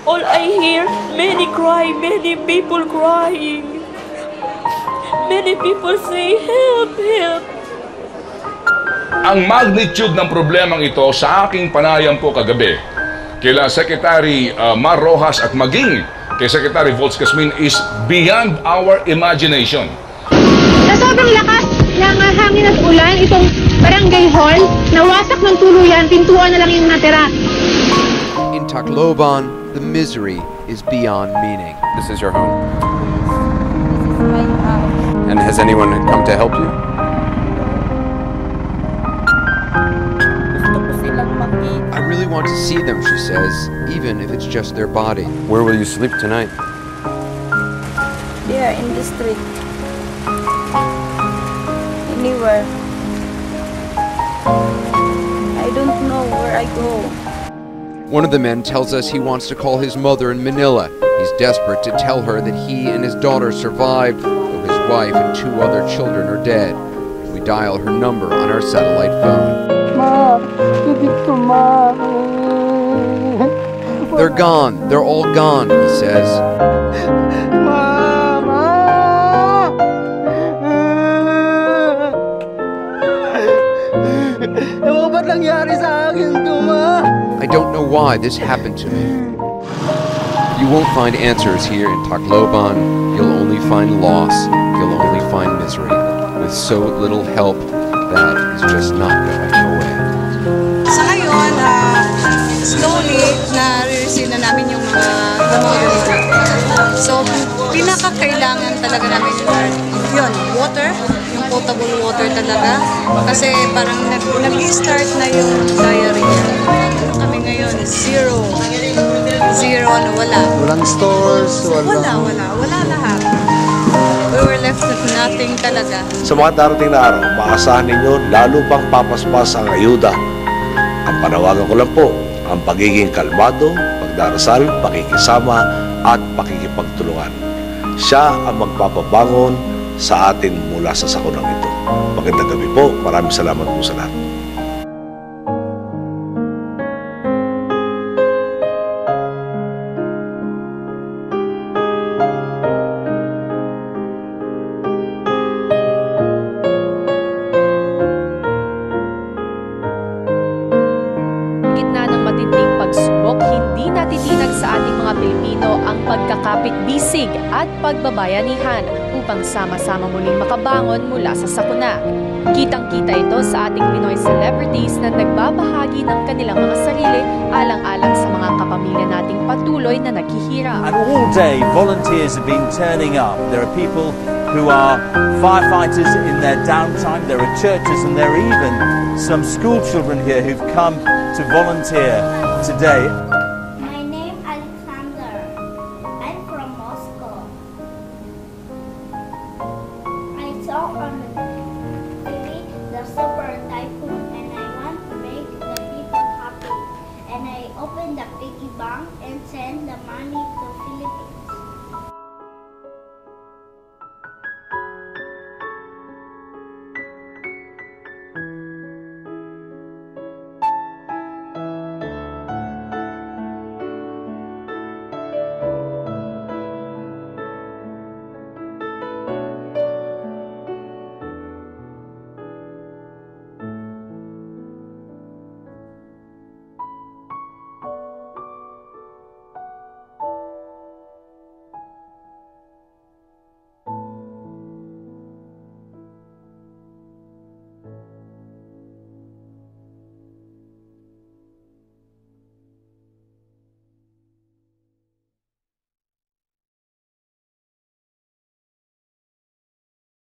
all I hear, many cry, many people crying. Many people say, help, help. Ang magnitude ng problemang ito sa aking panayam po kagabi kila Secretary Mar Rojas at maging kay Secretary Volz Casmin is beyond our imagination. Sa sobrang lakas ng hangin at ulan, itong barangay hall, nawasak ng tuluyan, pintuan na lang yung natira. In Tacloban, the misery is beyond meaning. This is your home? This is my house. And has anyone come to help you? Gusto ko silang makita. I really want to see them, she says, even if it's just their body. Where will you sleep tonight? There in the street. Anywhere. I don't know where I go. One of the men tells us he wants to call his mother in Manila. He's desperate to tell her that he and his daughter survived, though his wife and 2 other children are dead. We dial her number on our satellite phone. Ma, dito ma. They're gone. They're all gone, he says. Mama! Ewan ko ba't nangyari sa akin to, ma? I don't know why this happened to me. You won't find answers here in Tacloban. You'll only find loss. You'll only find misery. With so little help, that is just not going away. Sa ngayon, slowly, na-receive na namin yung mga gamot. So, pinakakailangan talaga namin yun, water, yung potable water talaga. Kasi parang nag-start na yung diarrhea. Kami ngayon, zero, ano, wala. Walang stores, Wala lahat. We were left with nothing talaga. Sa mga darating na araw, maasahan ninyo lalo pang papaspas ang ayuda. Ang panawagan ko lang po, ang pagiging kalmado, pagdarasal, pakikisama, at pakikipagtulungan. Siya ang magpapabangon sa atin mula sa sakunang ito. Magandang gabi po. Maraming salamat po sa lahat. Gitna ng matinding pagsubok, hindi natitinag sa ating mga Pilipino ang pagkakapit-bisig at pagbabayanihan upang sama-sama muling makabangon mula sa sakuna. Kitang-kita ito sa ating Pinoy celebrities na nagbabahagi ng kanilang mga sarili alang-alang sa mga kapamilya nating patuloy na naghihirap. And all day, volunteers have been turning up. There are people who are firefighters in their downtime. There are churches and there are even some school children here who've come to volunteer today.